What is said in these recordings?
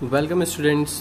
Welcome students.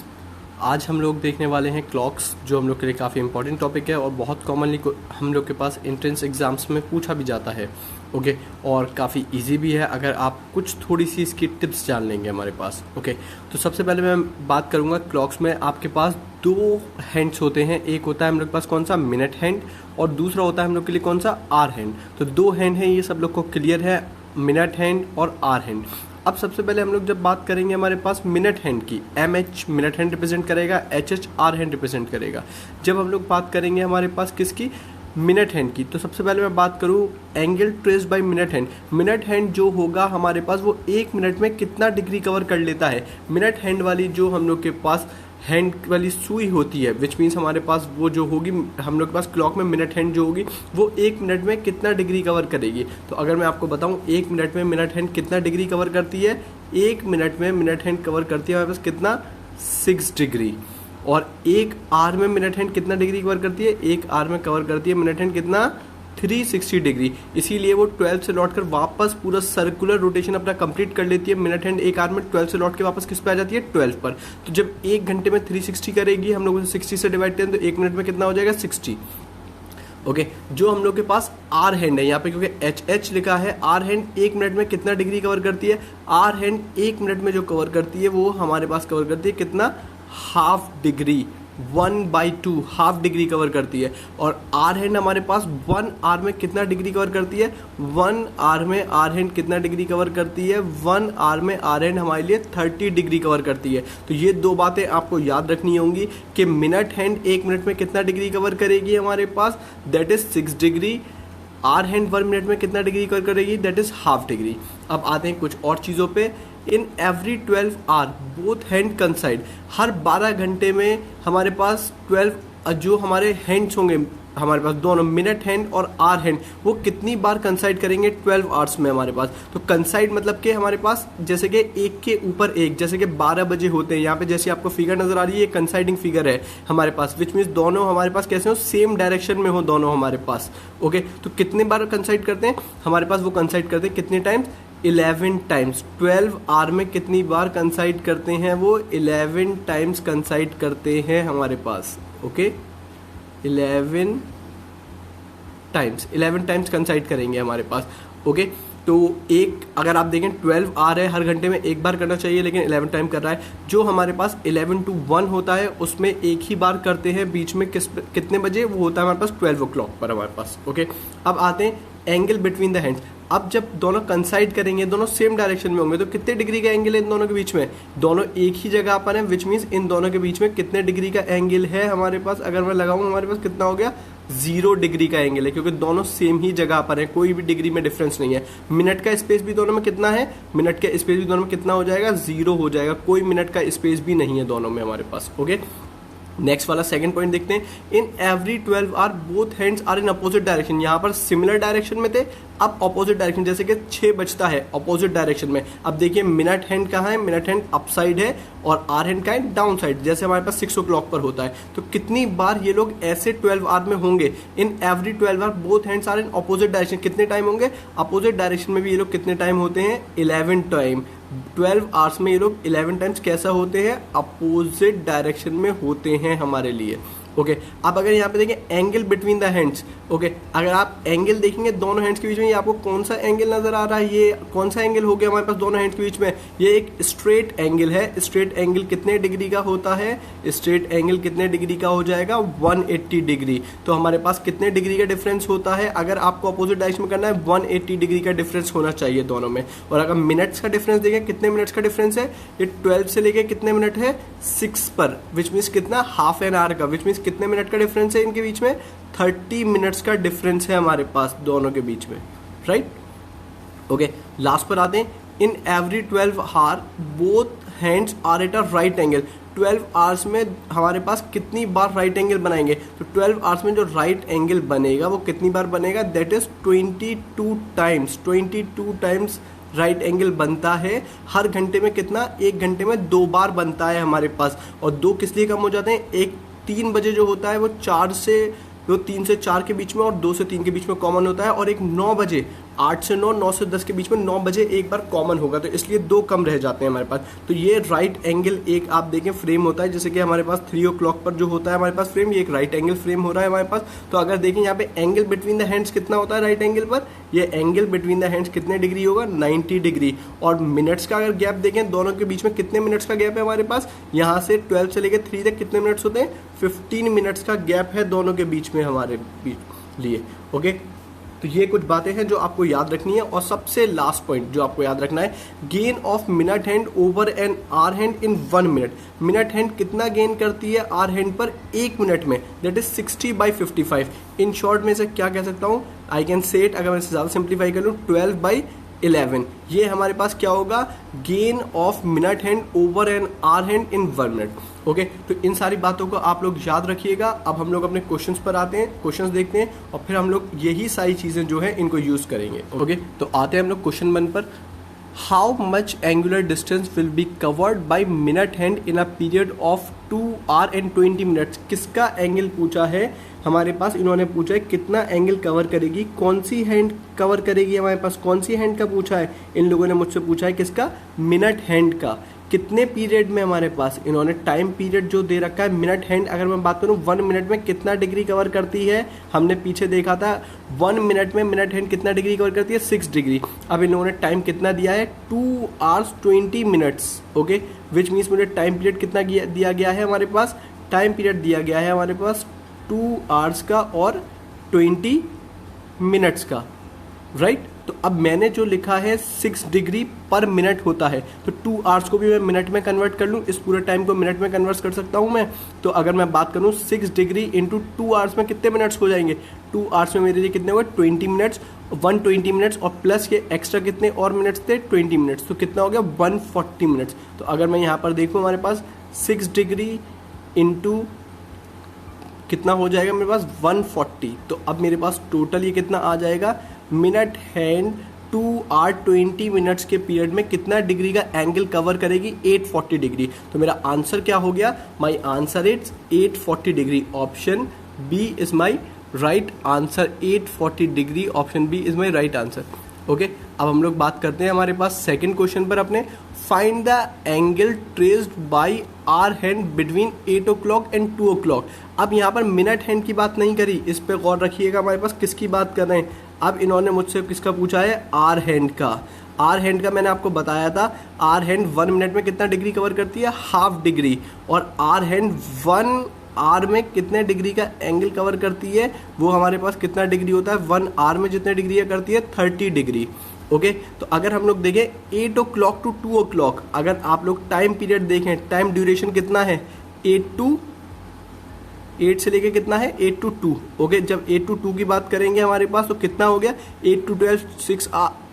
आज हम लोग देखने वाले हैं क्लॉक्स, जो हम लोग के लिए काफ़ी इंपॉर्टेंट टॉपिक है और बहुत कॉमनली हम लोग के पास एंट्रेंस एग्ज़ाम्स में पूछा भी जाता है। ओके, और काफ़ी इजी भी है अगर आप कुछ थोड़ी सी इसकी टिप्स जान लेंगे हमारे पास। ओके, तो सबसे पहले मैं बात करूँगा क्लॉक्स में आपके पास दो हैंड्स होते हैं। एक होता है हम लोग के पास कौन सा, मिनट हैंड, और दूसरा होता है हम लोग के लिए कौन सा, आर हैंड। तो दो हैंड है, ये सब लोग को क्लियर है, मिनट हैंड और आर हैंड। अब सबसे पहले हम लोग जब बात करेंगे हमारे पास मिनट हैंड की, M H minute hand represent करेगा, H H hour hand represent करेगा। जब हम लोग बात करेंगे हमारे पास किसकी, मिनट हैंड की, तो सबसे पहले मैं बात करूं angle trace by minute hand. Minute hand जो होगा हमारे पास वो 1 मिनट में कितना डिग्री कवर कर लेता है। मिनट हैंड वाली जो हम लोग के पास हैंड वाली सुई होती है, विच मीन्स हमारे पास वो जो होगी हम लोग के पास क्लॉक में मिनट हैंड जो होगी वो 1 मिनट में कितना डिग्री कवर करेगी। तो अगर मैं आपको बताऊं 1 मिनट में मिनट हैंड कितना डिग्री कवर करती है, 1 मिनट में मिनट हैंड कवर करती है हमारे पास कितना, 6 डिग्री। और 1 आवर में मिनट हैंड कितना डिग्री कवर करती है, 1 आवर में कवर करती है मिनट हैंड कितना, 360 डिग्री। इसीलिए वो 12 से लौटकर वापस पूरा सर्कुलर रोटेशन अपना कंप्लीट कर लेती है। मिनट हैंड 1 आवर में 12 से लौट के वापस किस पे आ जाती है, 12 पर। तो जब 1 घंटे में 360 करेगी, हम लोग उसे 60 से डिवाइड करें तो 1 मिनट में कितना हो जाएगा, 60। ओके, जो हम लोग के पास आर हैंड है यहाँ पे, क्योंकि एच एच लिखा है, आर हैंड 1 मिनट में कितना डिग्री कवर करती है, आर हैंड 1 मिनट में जो कवर करती है वो हमारे पास कवर करती है कितना, half degree, 1/2 half degree cover करती है। और आर हैंड हमारे पास 1 आवर में कितना डिग्री कवर करती है, 1 आवर में आर हैंड कितना डिग्री कवर करती है, 1 आवर में आर हैंड हमारे लिए 30 डिग्री कवर करती है। तो ये दो बातें आपको याद रखनी होंगी कि मिनट हैंड 1 मिनट में कितना डिग्री कवर करेगी हमारे पास, that is 6 degree. Hour hand 1 minute में कितना डिग्री कवर करेगी, दैट इज हाफ डिग्री। अब आते हैं कुछ और चीज़ों पे। In every 12 hour both hand consider, हर 12 घंटे में हमारे पास 12 जो हमारे हैंड्स होंगे हमारे पास दोनों, मिनट हैंड और आर हैंड, वो कितनी बार कंसाइड करेंगे 12 आवर्स में हमारे पास। तो कंसाइड मतलब कि हमारे पास जैसे कि एक के ऊपर एक, जैसे कि 12 बजे होते हैं, यहाँ पे जैसे आपको फिगर नजर आ रही है, ये कंसाइडिंग फिगर है हमारे पास, विच मीन्स दोनों हमारे पास कैसे हो, सेम डायरेक्शन में हो दोनों हमारे पास। ओके, तो कितने बार कंसाइड करते हैं हमारे पास, वो कंसाइड करते हैं कितने टाइम्स, 11 टाइम्स। 12 आवर में कितनी बार कंसाइड करते हैं, वो 11 टाइम्स कंसाइड करते हैं हमारे पास। ओके, 11 टाइम्स कंसाइड करेंगे हमारे पास। ओके, तो एक अगर आप देखें 12 आवर है, हर घंटे में एक बार करना चाहिए, लेकिन 11 टाइम कर रहा है। जो हमारे पास 11 to 1 होता है उसमें एक ही बार करते हैं, बीच में कितने बजे, वो होता है हमारे पास 12 o'clock पर हमारे पास। ओके, अब आते हैं एंगल बिटवीन द हैंड्स। अब जब दोनों कंसाइड करेंगे, दोनों सेम डायरेक्शन में होंगे, तो कितने डिग्री का एंगल है इन दोनों के बीच में, दोनों एक ही जगह पर है, विच मीन्स इन दोनों के बीच में कितने डिग्री का एंगल है हमारे पास, अगर मैं लगाऊं हमारे पास कितना हो गया, 0 डिग्री का एंगल है, क्योंकि दोनों सेम ही जगह पर है, कोई भी डिग्री में डिफरेंस नहीं है। मिनट का स्पेस भी दोनों में कितना है, मिनट का स्पेस भी दोनों में कितना हो जाएगा, 0 हो जाएगा, कोई मिनट का स्पेस भी नहीं है दोनों में हमारे पास। ओके, नेक्स्ट वाला सेकंड पॉइंट देखते हैं। In every 12 hour both hands are in opposite direction. यहाँ पर सिमिलर डायरेक्शन में थे, अब अपोजिट डायरेक्शन, जैसे कि 6 बजता है अपोजिट डायरेक्शन में। अब देखिए मिनट हैंड कहाँ है, मिनट हैंड अप साइड है और आर हैंड का है डाउन साइड, जैसे हमारे पास 6 o'clock पर होता है। तो कितनी बार ये लोग ऐसे 12 आवर में होंगे, in every 12 hour both hands are in opposite direction. कितने टाइम होंगे अपोजिट डायरेक्शन में भी ये लोग कितने टाइम होते हैं, 11 टाइम। 12 आवर्स में ये लोग 11 टाइम्स कैसा होते हैं, अपोजिट डायरेक्शन में होते हैं हमारे लिए। ओके, अब अगर यहाँ पे देखें angle between the hands, okay, अगर आप एंगल देखेंगे दोनों हैंड्स के बीच में, ये आपको कौन सा एंगल नजर आ रहा है, ये कौन सा एंगल हो गया हमारे पास दोनों हैंड्स के बीच में, ये एक स्ट्रेट एंगल है। स्ट्रेट एंगल कितने डिग्री का होता है, स्ट्रेट एंगल कितने डिग्री का हो जाएगा, 180 डिग्री। तो हमारे पास कितने डिग्री का डिफरेंस होता है, अगर आपको अपोजिट डायरेक्शन में करना है, 180 डिग्री का डिफरेंस होना चाहिए दोनों में। और अगर मिनट्स का डिफरेंस देखें, कितने मिनट्स का डिफरेंस है, ये 12 से लेके कितने मिनट है, 6 पर, विच मीन्स कितना, हाफ एन आवर का, विच मीन्स कितने मिनट का डिफरेंस है इनके बीच में, 30 मिनट्स का डिफरेंस है हमारे पास दोनों के बीच में, राइट। ओके, लास्ट पर आते हैं। In every 12 hour both hands are at a right angle. 12 hours में हमारे पास कितनी बार राइट एंगल बनाएंगे, तो 12 आवर्स में जो राइट एंगल बनेगा वो कितनी बार बनेगा, that is 22 times. 22 times right angle बनता है। हर घंटे में कितना, 1 घंटे में 2 बार बनता है हमारे पास। और 2 किस लिए कम हो जाते हैं, एक 3 बजे जो होता है वो 3 से 4 के बीच में और 2 से 3 के बीच में कॉमन होता है, और एक 9 बजे 8 से 9, 9 से 10 के बीच में 9 बजे एक बार कॉमन होगा, तो इसलिए 2 कम रह जाते हैं हमारे पास। तो ये राइट एंगल एक आप देखें फ्रेम होता है, जैसे कि हमारे पास 3 o'clock पर जो होता है हमारे पास फ्रेम, ये एक राइट एंगल फ्रेम हो रहा है हमारे पास। तो अगर देखें यहाँ पे एंगल बिटवीन द हैंड्स कितना होता है राइट एंगल पर, ये एंगल बिटवीन द हैंड्स कितने डिग्री होगा, 90 डिग्री। और मिनट्स का अगर गैप देखें दोनों के बीच में कितने मिनट्स का गैप है हमारे पास, यहाँ से 12 से लेकर 3 तक कितने मिनट्स होते हैं, 15 मिनट्स का गैप है दोनों के बीच में हमारे लिए। ओके, तो ये कुछ बातें हैं जो आपको याद रखनी है। और सबसे लास्ट पॉइंट जो आपको याद रखना है, gain of minute hand over an hour hand in 1 minute. Minute hand कितना गेन करती है आर हैंड पर 1 मिनट में, दैट इज 60/55। इन शॉर्ट में से क्या कह सकता हूँ, आई कैन से इट, अगर मैं इसे ज़्यादा सिंप्लीफाई कर लूँ, 12/11। ये हमारे पास क्या होगा, gain of minute hand over an hour hand in 1 minute. Okay, तो इन सारी बातों को आप लोग याद रखिएगा। अब हम लोग अपने क्वेश्चंस पर आते हैं, क्वेश्चंस देखते हैं और फिर हम लोग यही सारी चीज़ें जो है इनको यूज़ करेंगे। ओके, तो आते हैं हम लोग क्वेश्चन 1 पर। How much angular distance will be covered by minute hand in a period of 2 hours and 20 minutes। किसका एंगल पूछा है हमारे पास, इन्होंने पूछा है कितना एंगल कवर करेगी, कौन सी हैंड कवर करेगी हमारे पास, कौन सी हैंड का पूछा है, इन लोगों ने मुझसे पूछा है किसका, मिनट हैंड का। कितने पीरियड में हमारे पास, इन्होंने टाइम पीरियड जो दे रखा है, मिनट हैंड अगर मैं बात करूं 1 मिनट में कितना डिग्री कवर करती है, हमने पीछे देखा था 1 मिनट में मिनट हैंड कितना डिग्री कवर करती है, 6 डिग्री। अब इन लोगों ने टाइम कितना दिया है, 2 hours 20 minutes। Okay, which means मुझे टाइम पीरियड कितना दिया गया है हमारे पास, टाइम पीरियड दिया गया है हमारे पास 2 hours का और 20 minutes का, राइट। तो अब मैंने जो लिखा है 6 डिग्री पर मिनट होता है, तो 2 hours को भी मैं मिनट में कन्वर्ट कर लूँ, इस पूरे टाइम को मिनट में कन्वर्ट कर सकता हूँ मैं। तो अगर मैं बात करूँ 6 डिग्री इंटू 2 hours में कितने मिनट्स हो जाएंगे, 2 hours में मेरे लिए कितने हुए 20 मिनट्स, 120 मिनट्स और प्लस ये एक्स्ट्रा कितने और मिनट्स थे 20 मिनट्स, तो कितना हो गया 140 मिनट्स। तो अगर मैं यहाँ पर देखूँ हमारे पास 6 डिग्री इंटू कितना हो जाएगा मेरे पास 140। तो अब मेरे पास टोटल ये कितना आ जाएगा, मिनट हैंड 2 hours 20 minutes के पीरियड में कितना डिग्री का एंगल कवर करेगी, 840 डिग्री। तो मेरा आंसर क्या हो गया, my answer is 840 degree. Option B is my right answer, 840 degree, option B is my right answer. Okay, अब हम लोग बात करते हैं हमारे पास सेकंड क्वेश्चन पर अपने। Find the angle traced by hour hand between 8 o'clock and 2 o'clock। अब यहाँ पर मिनट हैंड की बात नहीं करी, इस पर गौर रखिएगा, हमारे पास किसकी बात कर रहे हैं। अब इन्होंने मुझसे किसका पूछा है, आर हैंड का। आर हैंड का मैंने आपको बताया था, आर हैंड 1 मिनट में कितना डिग्री कवर करती है, हाफ डिग्री। और आर हैंड 1 hour में कितने डिग्री का एंगल कवर करती है, वो हमारे पास कितना डिग्री होता है, 1 hour में जितने डिग्री करती है 30 डिग्री। ओके, तो अगर हम लोग देखें 8 o'clock टू 2 o'clock, अगर आप लोग टाइम पीरियड देखें, टाइम ड्यूरेशन कितना है, 8 से लेके कितना है 8 to 2। ओके, जब 8 to 2 की बात करेंगे हमारे पास तो कितना हो गया 8 to 12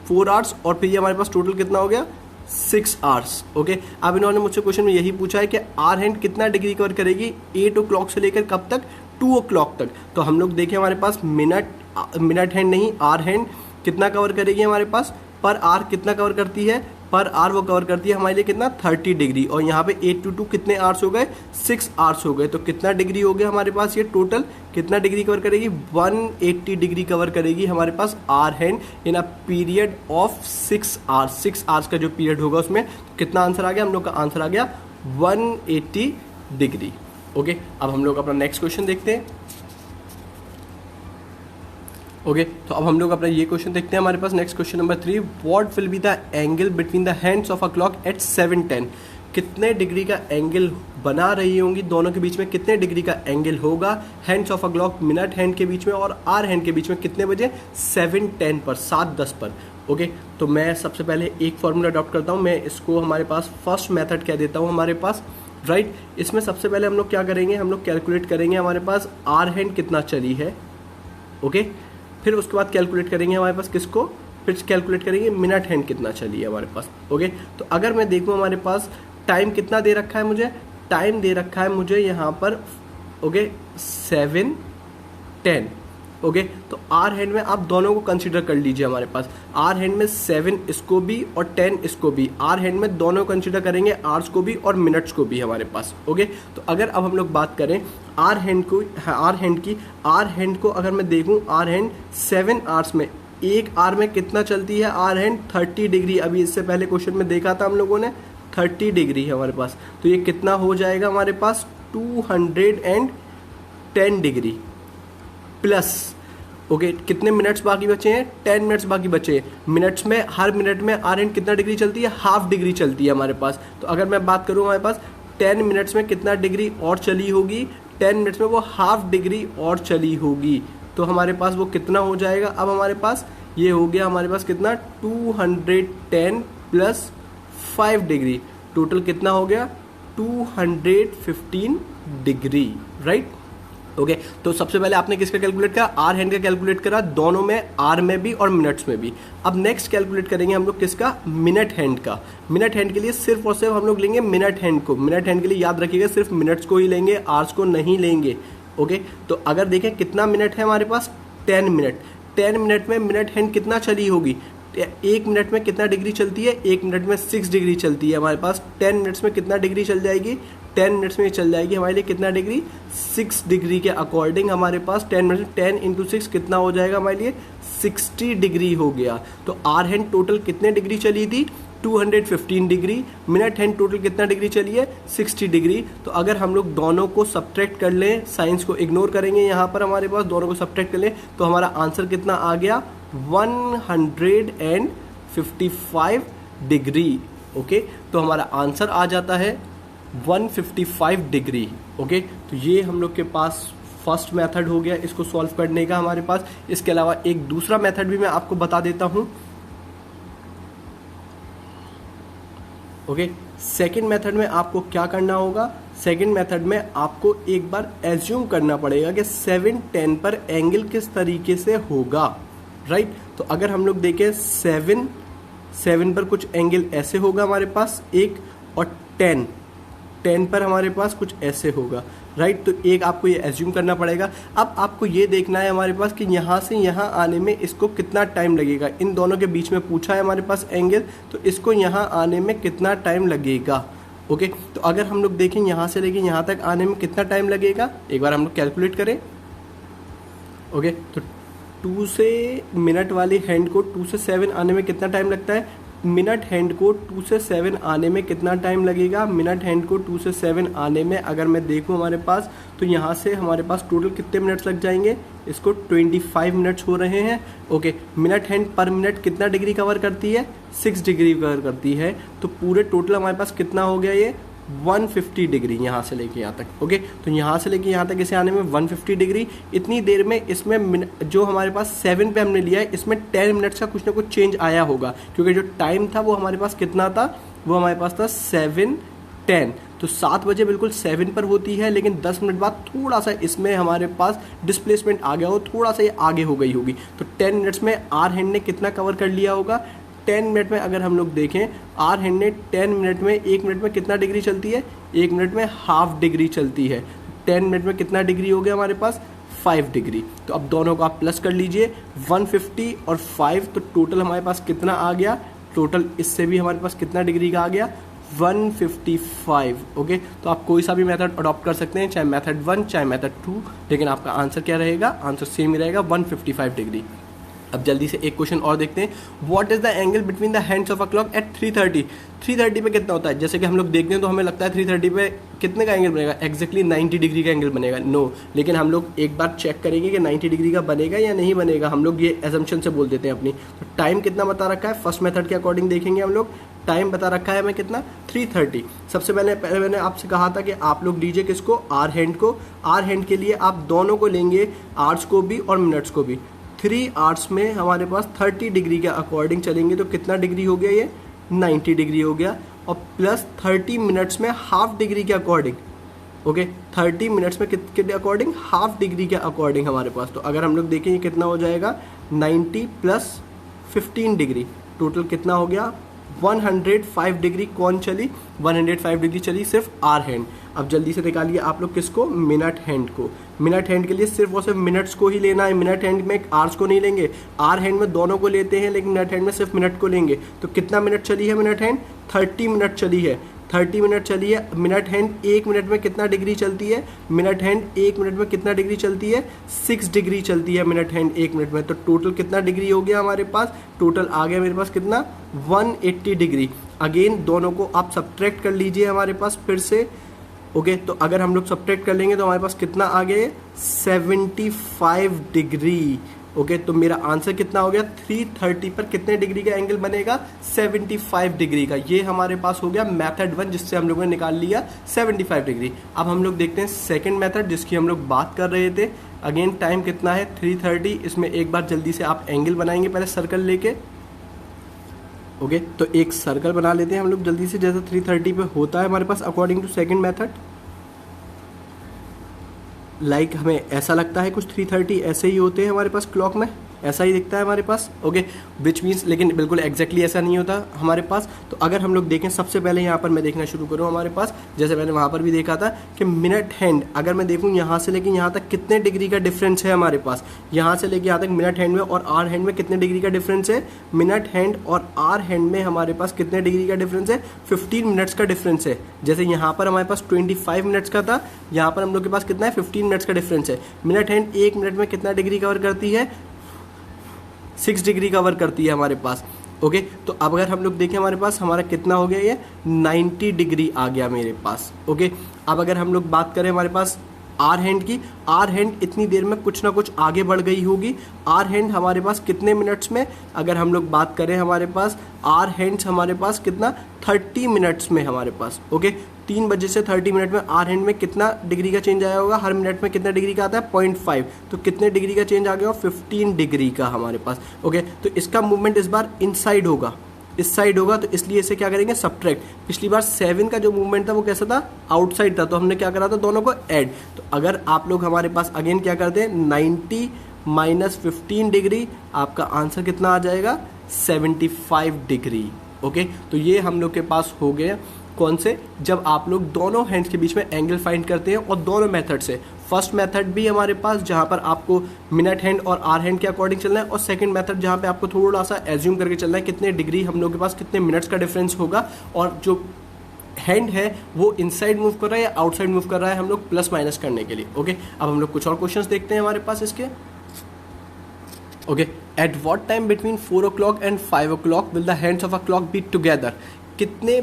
4 hours और फिर ये हमारे पास टोटल कितना हो गया 6 hours। ओके, अब इन्होंने मुझसे क्वेश्चन में यही पूछा है कि आर हैंड कितना डिग्री कवर करेगी 8 o'clock से लेकर कब तक, 2 o'clock तक। तो हम लोग देखें हमारे पास मिनट हैंड नहीं, आर हैंड कितना कवर करेगी हमारे पास, पर आर कितना कवर करती है, पर आर वो कवर करती है हमारे लिए कितना 30 डिग्री। और यहाँ पे 8 to 2 कितने आवर्स हो गए, 6 hours हो गए। तो कितना डिग्री हो गया हमारे पास, ये टोटल कितना डिग्री कवर करेगी, 180 डिग्री कवर करेगी हमारे पास hour hand in a period of 6 hours। 6 hours का जो पीरियड होगा उसमें कितना आंसर आ गया, हम लोग का आंसर आ गया 180 डिग्री। ओके, अब हम लोग अपना नेक्स्ट क्वेश्चन देखते हैं। ओके, तो अब हम लोग अपना ये क्वेश्चन देखते हैं हमारे पास। Next question number 3, what will be the angle between the hands of a clock at 7:10। कितने डिग्री का एंगल बना रही होंगी दोनों के बीच में, कितने डिग्री का एंगल होगा hands of a clock, minute hand के बीच में और आर हैंड के बीच में, कितने बजे 7:10 पर, 7:10 पर। ओके, तो मैं सबसे पहले एक फॉर्मूला अडॉप्ट करता हूँ, मैं इसको हमारे पास फर्स्ट मेथड कह देता हूँ हमारे पास, राइट। इसमें सबसे पहले हम लोग क्या करेंगे, हम लोग कैलकुलेट करेंगे हमारे पास आर हैंड कितना चली है। ओके, फिर उसके बाद कैलकुलेट करेंगे हमारे पास किसको, फिर कैलकुलेट करेंगे मिनट हैंड कितना चली है हमारे पास। ओके, तो अगर मैं देखूँ हमारे पास टाइम कितना दे रखा है, मुझे टाइम दे रखा है मुझे यहाँ पर, ओके 7:10। ओके, तो आर हैंड में आप दोनों को कंसीडर कर लीजिए, हमारे पास आर हैंड में 7 इसको भी और 10 इसको भी, आर हैंड में दोनों कंसीडर करेंगे, आवर्स को भी और मिनट्स को भी हमारे पास। ओके, तो अगर अब हम लोग बात करें आर हैंड को, आर हैंड को अगर मैं देखूं, आर हैंड 7 hours में एक आर में कितना चलती है आर हैंड 30 डिग्री। अभी इससे पहले क्वेश्चन में देखा था हम लोगों ने 30 डिग्री है हमारे पास, तो ये कितना हो जाएगा हमारे पास 210 डिग्री प्लस ओके कितने मिनट्स बाकी बचे हैं 10 मिनट्स बाकी बचे हैं। मिनट्स में हर मिनट में आर हैंड कितना डिग्री चलती है हाफ डिग्री चलती है हमारे पास। तो अगर मैं बात करूँ हमारे पास 10 मिनट्स में कितना डिग्री और चली होगी, 10 मिनट्स में वो हाफ डिग्री और चली होगी, तो हमारे पास वो कितना हो जाएगा। अब हमारे पास ये हो गया हमारे पास कितना 210 प्लस 5 डिग्री, टोटल कितना हो गया 215 डिग्री, राइट। ओके तो सबसे पहले आपने किसका कैलकुलेट करा, आर हैंड का कैलकुलेट करा, दोनों में आर में भी और मिनट्स में भी। अब नेक्स्ट कैलकुलेट करेंगे हम लोग किसका, मिनट हैंड का। मिनट हैंड के लिए सिर्फ और सिर्फ हम लोग लेंगे मिनट हैंड को। मिनट हैंड के लिए याद रखिएगा सिर्फ मिनट्स को ही लेंगे, आर्स को नहीं लेंगे। ओके तो अगर देखें कितना मिनट है हमारे पास 10 मिनट। 10 मिनट में मिनट हैंड कितना चली होगी, एक मिनट में कितना डिग्री चलती है, एक मिनट में 6 डिग्री चलती है हमारे पास। 10 मिनट्स में कितना डिग्री चल जाएगी, 10 मिनट्स में चल जाएगी हमारे लिए कितना डिग्री 6 डिग्री के अकॉर्डिंग हमारे पास 10 मिनट्स 10 इंटू 6 कितना हो जाएगा हमारे लिए 60 डिग्री हो गया। तो आर हैंड टोटल कितने डिग्री चली थी 215 डिग्री, मिनट हैंड टोटल कितना डिग्री चली है 60 डिग्री। तो अगर हम लोग दोनों को सब्ट्रैक्ट कर लें, साइंस को इग्नोर करेंगे, यहाँ पर हमारे पास दोनों को सब्ट्रैक्ट कर लें तो हमारा आंसर कितना आ गया 155 डिग्री। ओके तो हमारा आंसर आ जाता है 155 डिग्री। ओके तो ये हम लोग के पास फर्स्ट मेथड हो गया इसको सॉल्व करने का हमारे पास। इसके अलावा एक दूसरा मेथड भी मैं आपको बता देता हूं। ओके सेकंड मेथड में आपको क्या करना होगा, सेकंड मेथड में आपको एक बार एज्यूम करना पड़ेगा कि 7-10 पर एंगल किस तरीके से होगा, राइट। तो अगर हम लोग देखें 7 पर कुछ एंगल ऐसे होगा हमारे पास एक, और 10 पर हमारे पास कुछ ऐसे होगा, राइट। तो एक आपको ये एज्यूम करना पड़ेगा। अब आपको ये देखना है हमारे पास कि यहाँ से यहाँ आने में इसको कितना टाइम लगेगा। इन दोनों के बीच में पूछा है हमारे पास एंगल, तो इसको यहाँ आने में कितना टाइम लगेगा। ओके तो अगर हम लोग देखें यहाँ से लेके यहाँ तक आने में कितना टाइम लगेगा, एक बार हम लोग कैलकुलेट करें। ओके तो 2 से मिनट वाली हैंड को 2 से 7 आने में कितना टाइम लगता है, मिनट हैंड को 2 से 7 आने में कितना टाइम लगेगा। मिनट हैंड को 2 से 7 आने में अगर मैं देखूं हमारे पास, तो यहाँ से हमारे पास टोटल कितने मिनट्स लग जाएंगे, इसको 25 मिनट्स हो रहे हैं। ओके मिनट हैंड पर मिनट कितना डिग्री कवर करती है 6 डिग्री कवर करती है। तो पूरे टोटल हमारे पास कितना हो गया ये 150 डिग्री यहाँ से लेके यहाँ तक। ओके तो यहाँ से लेके यहाँ तक इसे आने में 150 डिग्री। इतनी देर में इसमें जो हमारे पास 7 पे हमने लिया है इसमें 10 मिनट्स का कुछ ना कुछ चेंज आया होगा, क्योंकि जो टाइम था वो हमारे पास कितना था, वो हमारे पास था 7:10। तो 7 बजे बिल्कुल 7 पर होती है, लेकिन 10 मिनट बाद थोड़ा सा इसमें हमारे पास डिस्प्लेसमेंट आ गया हो, थोड़ा सा ये आगे हो गई होगी। तो 10 मिनट्स में आर हैंड ने कितना कवर कर लिया होगा, 10 मिनट में अगर हम लोग देखें आर हैंड ने 10 मिनट में 1 मिनट में कितना डिग्री चलती है, 1 मिनट में हाफ डिग्री चलती है। 10 मिनट में कितना डिग्री हो गया हमारे पास 5 डिग्री। तो अब दोनों को आप प्लस कर लीजिए 150 और 5, तो टोटल हमारे पास कितना आ गया, टोटल इससे भी हमारे पास कितना डिग्री का आ गया 155। ओके तो आप कोई सा भी मेथड अडॉप्ट कर सकते हैं, चाहे मेथड 1 चाहे मेथड 2, लेकिन आपका आंसर क्या रहेगा, आंसर सेम ही रहेगा 155 डिग्री। अब जल्दी से एक क्वेश्चन और देखते हैं। What is the angle between the hands of a clock at 3:30। 3:30 पे कितना होता है, जैसे कि हम लोग देखते हैं तो हमें लगता है 3:30 पे कितने का एंगल बनेगा, एक्जैक्टली 90 डिग्री का एंगल बनेगा। नो, लेकिन हम लोग एक बार चेक करेंगे कि 90 डिग्री का बनेगा या नहीं बनेगा। हम लोग ये एजम्पशन से बोल देते हैं अपनी। तो टाइम कितना बता रखा है, फर्स्ट मेथड के अकॉर्डिंग देखेंगे हम लोग। टाइम बता रखा है हमें कितना 3:30। सबसे पहले मैंने आपसे कहा था कि आप लोग लीजिए किसको, आर हैंड को। आर हैंड के लिए आप दोनों को लेंगे, आवर्स को भी और मिनट्स को भी। 3 आवर्स में हमारे पास 30 डिग्री के अकॉर्डिंग चलेंगे तो कितना डिग्री हो गया, ये 90 डिग्री हो गया। और प्लस 30 मिनट्स में हाफ डिग्री के अकॉर्डिंग। ओके 30 मिनट्स में कितने अकॉर्डिंग, हाफ डिग्री के अकॉर्डिंग हमारे पास। तो अगर हम लोग देखें ये कितना हो जाएगा 90 प्लस 15 डिग्री, टोटल कितना हो गया 105 डिग्री। कौन चली, 105 डिग्री चली सिर्फ आर हैंड। अब जल्दी से निकालिए आप लोग किसको, मिनट हैंड को। मिनट हैंड के लिए सिर्फ और सिर्फ मिनट्स को ही लेना है, मिनट हैंड में आवर्स को नहीं लेंगे। आर हैंड में दोनों को लेते हैं, लेकिन मिनट हैंड में सिर्फ मिनट को लेंगे। तो कितना मिनट चली है मिनट हैंड, 30 मिनट चली है। 30 मिनट चली है। मिनट हैंड 1 मिनट में कितना डिग्री चलती है? मिनट हैंड 1 मिनट में कितना डिग्री चलती है? 6 डिग्री चलती है मिनट हैंड 1 मिनट में। तो टोटल कितना डिग्री हो गया हमारे पास? टोटल आ गया मेरे पास कितना? 180 डिग्री। अगेन दोनों को आप सब्ट्रैक्ट कर लीजिए हमारे पास फिर से। ओके, तो अगर हम लोग सब्ट्रैक्ट कर लेंगे तो हमारे पास कितना आ गया? 75 डिग्री। ओके, तो मेरा आंसर कितना हो गया? 330 पर कितने डिग्री का एंगल बनेगा? 75 डिग्री का। ये हमारे पास हो गया मेथड 1, जिससे हम लोगों ने निकाल लिया 75 डिग्री। अब हम लोग देखते हैं सेकंड मेथड, जिसकी हम लोग बात कर रहे थे। अगेन टाइम कितना है? 330। इसमें एक बार जल्दी से आप एंगल बनाएंगे पहले सर्कल लेके। ओके, तो एक सर्कल बना लेते हैं हम लोग जल्दी से, जैसा 330 पे होता है हमारे पास according to second method. Like हमें ऐसा लगता है कुछ 330 ऐसे ही होते हैं हमारे पास क्लॉक में, ऐसा ही दिखता है हमारे पास। ओके, विच मीन्स, लेकिन बिल्कुल एग्जैक्टली ऐसा नहीं होता हमारे पास। तो अगर हम लोग देखें, सबसे पहले यहाँ पर मैं देखना शुरू करूँ हमारे पास, जैसे मैंने वहाँ पर भी देखा था कि मिनट हैंड, अगर मैं देखूँ यहाँ से लेके यहाँ तक कितने डिग्री का डिफरेंस है हमारे पास, यहाँ से लेके यहाँ तक मिनट हैंड में और आर हैंड में कितने डिग्री का डिफरेंस है? मिनट हैंड और आर हैंड में हमारे पास कितने डिग्री का डिफरेंस है? 15 मिनट्स का डिफरेंस है। जैसे यहाँ पर हमारे पास 25 मिनट्स का था, यहाँ पर हम लोग के पास कितना है? 15 मिनट्स का डिफरेंस है। मिनट हैंड 1 मिनट में कितना डिग्री कवर करती है? 6 डिग्री कवर करती है हमारे पास। ओके, तो अब अगर हम लोग देखें हमारे पास हमारा कितना हो गया? ये 90 डिग्री आ गया मेरे पास। ओके, अब अगर हम लोग बात करें हमारे पास आर हैंड की, आर हैंड इतनी देर में कुछ ना कुछ आगे बढ़ गई होगी। आर हैंड हमारे पास कितने मिनट्स में, अगर हम लोग बात करें हमारे पास आर हैंड्स हमारे पास कितना? 30 मिनट्स में हमारे पास। ओके, 3 बजे से 30 मिनट में आर हैंड में कितना डिग्री का चेंज आया होगा? हर मिनट में कितना डिग्री का आता है? 0.5। तो कितने डिग्री का चेंज आ गया? 15 डिग्री का हमारे पास। ओके, तो इसका मूवमेंट इस बार इनसाइड होगा, इस साइड होगा, तो इसलिए इसे क्या करेंगे? सब्ट्रैक्ट। पिछली बार 7 का जो मूवमेंट था वो कैसा था? आउटसाइड था, तो हमने क्या करा था? दोनों को ऐड। तो अगर आप लोग हमारे पास अगेन क्या करते हैं? 90 माइनस 15 डिग्री, आपका आंसर कितना आ जाएगा? 75 डिग्री। ओके, तो ये हम लोग के पास हो गया। कौन से? जब आप लोग दोनों हैंड्स के बीच में एंगल फाइंड करते हैं, और दोनों मेथड से। फर्स्ट मेथड भी हमारे पास जहाँ पर आपको मिनट हैंड और आर हैंड के अकॉर्डिंग चलना है, और सेकंड मेथड जहाँ पे आपको थोड़ा सा एज्यूम करके चलना है कितने डिग्री हम लोग के पास कितने मिनट्स का डिफरेंस होगा, और जो हैंड है वो इनसाइड मूव कर रहा है या आउटसाइड मूव कर रहा है, हम लोग प्लस माइनस करने के लिए। ओके, अब हम लोग कुछ और क्वेश्चंस देखते हैं हमारे पास इसके। Okay, at what time between 4 o'clock and 5 o'clock will the hands of a clock be together? कितने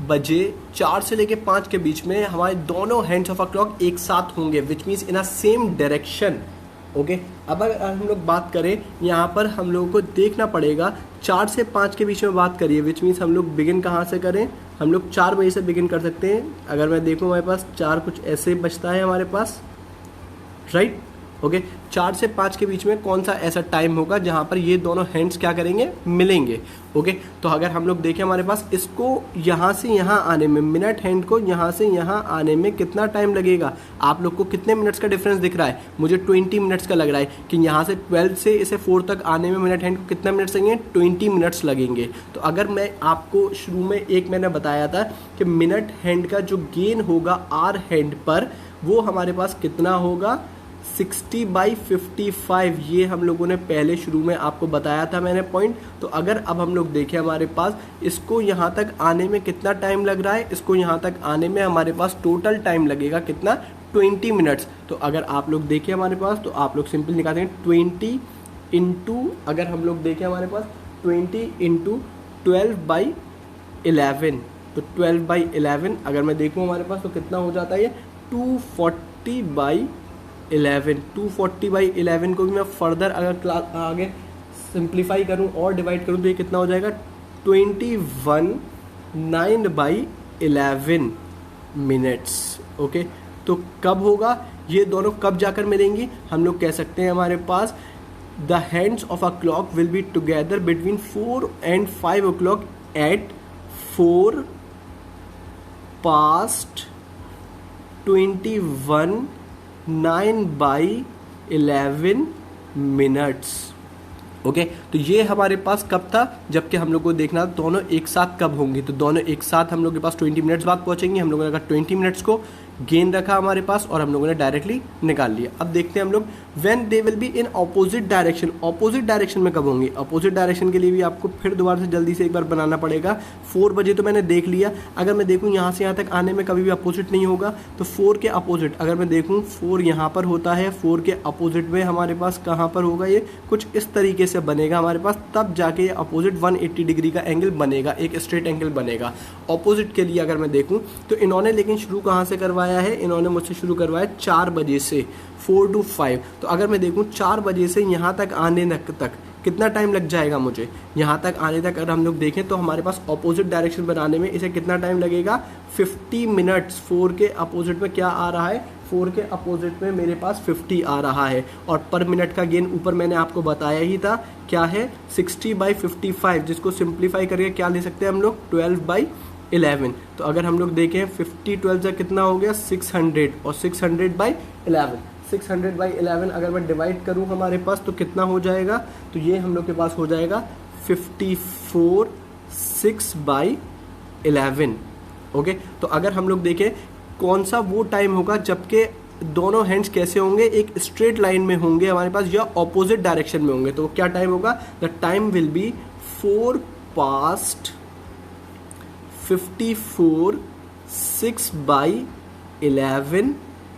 बजे 4 से लेके 5 के बीच में हमारे दोनों हैंड्स ऑफ अ क्लॉक एक साथ होंगे, which means in a same direction. Okay, अब अगर हम लोग बात करें, यहाँ पर हम लोगों को देखना पड़ेगा 4 से 5 के बीच में बात करिए, विच मीन्स हम लोग बिगिन कहाँ से करें? हम लोग 4 बजे से बिगिन कर सकते हैं। अगर मैं देखूँ हमारे पास 4 कुछ ऐसे बचता है हमारे पास, राइट। ओके, 4 से 5 के बीच में कौन सा ऐसा टाइम होगा जहाँ पर ये दोनों हैंड्स क्या करेंगे? मिलेंगे। ओके, तो अगर हम लोग देखें हमारे पास इसको यहाँ से यहाँ आने में, मिनट हैंड को यहाँ से यहाँ आने में कितना टाइम लगेगा? आप लोग को कितने मिनट्स का डिफरेंस दिख रहा है? मुझे 20 मिनट्स का लग रहा है कि यहाँ से 12 से इसे 4 तक आने में मिनट हैंड को कितना मिनट्स लगेंगे? 20 मिनट्स लगेंगे। तो अगर मैं आपको शुरू में एक मैंने बताया था कि मिनट हैंड का जो गेन होगा आर हैंड पर, वो हमारे पास कितना होगा? 60/55। ये हम लोगों ने पहले शुरू में आपको बताया था मैंने पॉइंट। तो अगर अब हम लोग देखें हमारे पास इसको यहाँ तक आने में कितना टाइम लग रहा है? इसको यहाँ तक आने में हमारे पास टोटल टाइम लगेगा कितना? 20 मिनट्स। तो अगर आप लोग देखें हमारे पास, तो आप लोग सिंपल निकाल देंगे 20 इंटू, अगर हम लोग देखें हमारे पास 20 इंटू 12/11, तो 12/11 अगर मैं देखूँ हमारे पास तो कितना हो जाता है? ये 240/11। 240/11 को भी मैं फर्दर अगर क्लास आगे सिंप्लीफाई करूं और डिवाइड करूं तो ये कितना हो जाएगा? 21/9/11 मिनट्स। ओके, तो कब होगा ये दोनों, कब जाकर मिलेंगी? हम लोग कह सकते हैं हमारे पास the hands of a clock will be together between 4 and 5 o'clock at 4:21/9/11 minutes. Okay, तो ये हमारे पास कब था? जबकि हम लोग को देखना दोनों एक साथ कब होंगी। तो दोनों एक साथ हम लोग के पास 20 मिनट्स बाद पहुंचेंगे। हम लोगों ने अगर 20 मिनट्स को गेन रखा हमारे पास और हम लोगों ने डायरेक्टली निकाल लिया। अब देखते हैं हम लोग when they will be in opposite direction, opposite direction में कब होंगे। ऑपोजिट डायरेक्शन के लिए भी आपको फिर दोबारा से जल्दी से एक बार बनाना पड़ेगा। 4 बजे तो मैंने देख लिया, अगर मैं देखूँ यहाँ से यहाँ तक आने में कभी भी अपोजिट नहीं होगा, तो 4 के अपोजिट अगर मैं देखूँ 4 यहाँ पर होता है, 4 के अपोजिट में हमारे पास कहाँ पर होगा, ये कुछ इस तरीके से बनेगा हमारे पास, तब जाके ये अपोजिट 180 डिग्री का एंगल बनेगा, एक स्ट्रेट एंगल बनेगा। ऑपोजिट के लिए अगर मैं देखूँ तो इन्होंने लेकिन शुरू कहाँ से करवाया है, इन्होंने मुझसे शुरू करवाया 4 बजे से 4 to 5। तो अगर मैं देखूँ 4 बजे से यहाँ तक आने तक कितना टाइम लग जाएगा मुझे, यहाँ तक आने तक अगर हम लोग देखें तो हमारे पास ऑपोजिट डायरेक्शन बनाने में इसे कितना टाइम लगेगा, 50 मिनट्स। 4 के अपोजिट में क्या आ रहा है, 4 के अपोजिट में मेरे पास 50 आ रहा है, और पर मिनट का गेन ऊपर मैंने आपको बताया ही था क्या है, 60/55, जिसको सिंप्लीफाई करके क्या ले सकते हैं हम लोग, 12/11। तो अगर हम लोग देखें 50 12 से कितना हो गया, 600, और 600/11, 600/11 अगर मैं डिवाइड करूं हमारे पास तो कितना हो जाएगा, तो ये हम लोग के पास हो जाएगा 54 6/11। ओके, तो अगर हम लोग देखें कौन सा वो टाइम होगा जबकि दोनों हैंड्स कैसे होंगे, एक स्ट्रेट लाइन में होंगे हमारे पास या ऑपोजिट डायरेक्शन में होंगे, तो क्या टाइम होगा, the time will be 4 past 54 6/11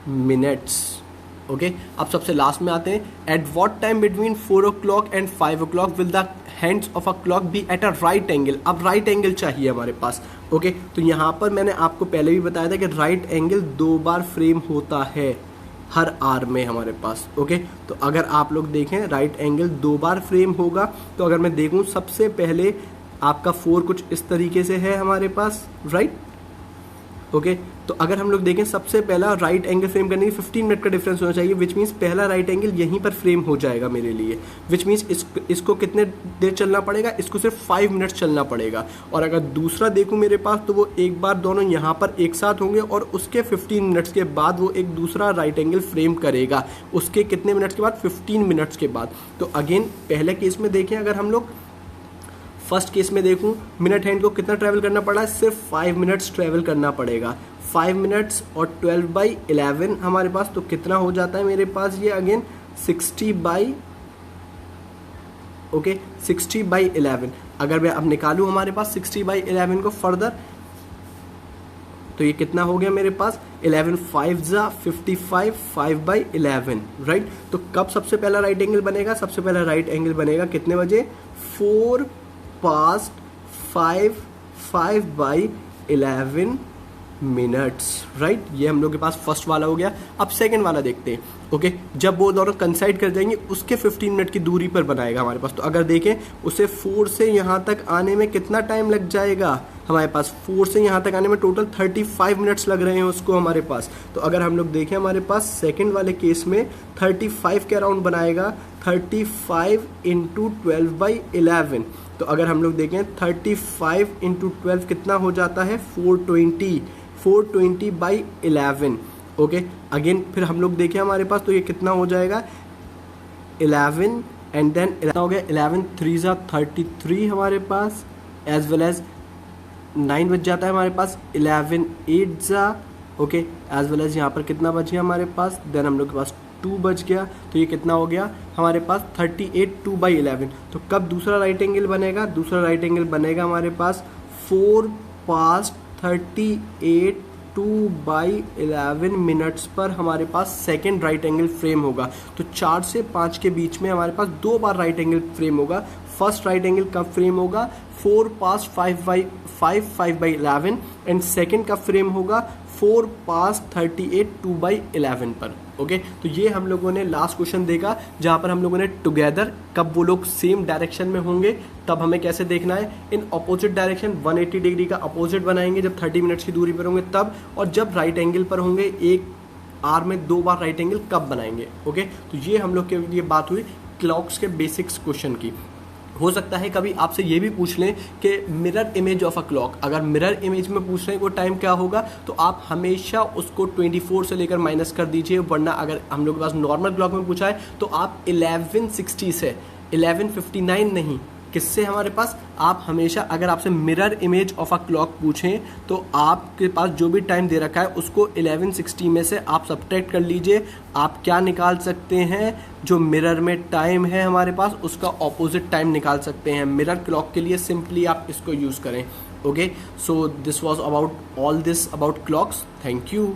minutes. Okay, अब सबसे लास्ट में आते हैं, at what time between 4 o'clock and 5 o'clock will the hands of a clock be at a right angle. अब राइट एंगल चाहिए हमारे पास। ओके, तो यहाँ पर मैंने आपको पहले भी बताया था कि राइट एंगल 2 बार फ्रेम होता है हर आर में हमारे पास। ओके, तो अगर आप लोग देखें राइट एंगल 2 बार फ्रेम होगा, तो अगर मैं देखूँ सबसे पहले आपका 4 कुछ इस तरीके से है हमारे पास, राइट। ओके, तो अगर हम लोग देखें सबसे पहला राइट एंगल फ्रेम करने की 15 मिनट का डिफरेंस होना चाहिए, विच मीन्स पहला राइट एंगल यहीं पर फ्रेम हो जाएगा मेरे लिए, विच मीन्स इसको कितने देर चलना पड़ेगा, इसको सिर्फ 5 मिनट्स चलना पड़ेगा। और अगर दूसरा देखूं मेरे पास तो वो एक बार दोनों यहाँ पर एक साथ होंगे और उसके 15 मिनट्स के बाद वो एक दूसरा राइट एंगल फ्रेम करेगा, उसके कितने मिनट्स के बाद, 15 मिनट्स के बाद। तो अगेन पहले केस में देखें, अगर हम लोग फर्स्ट केस में देखूं मिनट हैंड को कितना ट्रैवल करना पड़ा है, सिर्फ 5 मिनट्स ट्रैवल करना पड़ेगा, 5 मिनट्स और 12/11 हमारे पास, तो कितना हो जाता है मेरे पास ये अगेन 60/11। अगर मैं अब निकालूं हमारे पास 60/11 को फर्दर, तो ये कितना हो गया मेरे पास, 11 5 55, 5/11, राइट। तो कब सबसे पहला राइट एंगल बनेगा, सबसे पहला राइट एंगल बनेगा कितने बजे, 4 past 5 5/11 मिनट्स, राइट। ये हम लोग के पास फर्स्ट वाला हो गया। अब सेकंड वाला देखते हैं। ओके, जब वो दोनों कंसाइड कर जाएंगे उसके 15 मिनट की दूरी पर बनाएगा हमारे पास। तो अगर देखें उसे 4 से यहाँ तक आने में कितना टाइम लग जाएगा हमारे पास, 4 से यहाँ तक आने में टोटल 35 मिनट्स लग रहे हैं उसको हमारे पास। तो अगर हम लोग देखें हमारे पास सेकंड वाले केस में 35 के अराउंड बनाएगा, 35 × 12/11। तो अगर हम लोग देखें 35 × 12 कितना हो जाता है, 420/11। ओके, अगेन फिर हम लोग देखें हमारे पास तो ये कितना हो जाएगा, 11 एंड देन हो गया 11 3 33 हमारे पास, एज वेल एज 9 बच जाता है हमारे पास, 11 8 ओके, एज वेल एज यहाँ पर कितना बच गया हमारे पास, देन हम लोग के पास 2 बच गया। तो ये कितना हो गया हमारे पास 38 2/11। तो कब दूसरा राइट एंगल बनेगा, दूसरा राइट एंगल बनेगा हमारे पास 4 past 38 2/11 मिनट्स पर हमारे पास सेकेंड राइट एंगल फ्रेम होगा। तो 4 से 5 के बीच में हमारे पास 2 बार राइट एंगल फ्रेम होगा। फर्स्ट राइट एंगल कब फ्रेम होगा, 4 past 5/11 एंड सेकेंड का फ्रेम होगा 4 past 38 2/11 पर। ओके, तो ये हम लोगों ने लास्ट क्वेश्चन देखा जहाँ पर हम लोगों ने टुगेदर कब वो लोग सेम डायरेक्शन में होंगे तब हमें कैसे देखना है, इन अपोजिट डायरेक्शन 180 डिग्री का अपोजिट बनाएंगे जब 30 मिनट्स की दूरी पर होंगे तब, और जब राइट एंगल पर होंगे एक आर में 2 बार राइट एंगल कब बनाएंगे। ओके, तो ये हम लोग के लिए बात हुई क्लॉक्स के बेसिक्स क्वेश्चन की। हो सकता है कभी आपसे ये भी पूछ लें कि mirror image of a clock, अगर मिरर इमेज में पूछ रहे हैं वो टाइम क्या होगा, तो आप हमेशा उसको 24 से लेकर माइनस कर दीजिए, वरना अगर हम लोग के पास नॉर्मल क्लॉक में पूछा है तो आप 1160 से 1159 नहीं, किससे हमारे पास, आप हमेशा अगर आपसे mirror image of a clock पूछें तो आपके पास जो भी टाइम दे रखा है उसको 1160 में से आप सब्ट्रैक्ट कर लीजिए। आप क्या निकाल सकते हैं, जो मिरर में टाइम है हमारे पास उसका ऑपोजिट टाइम निकाल सकते हैं। मिरर क्लॉक के लिए सिंपली आप इसको यूज़ करें। Okay, so this was about all this about clocks. Thank you.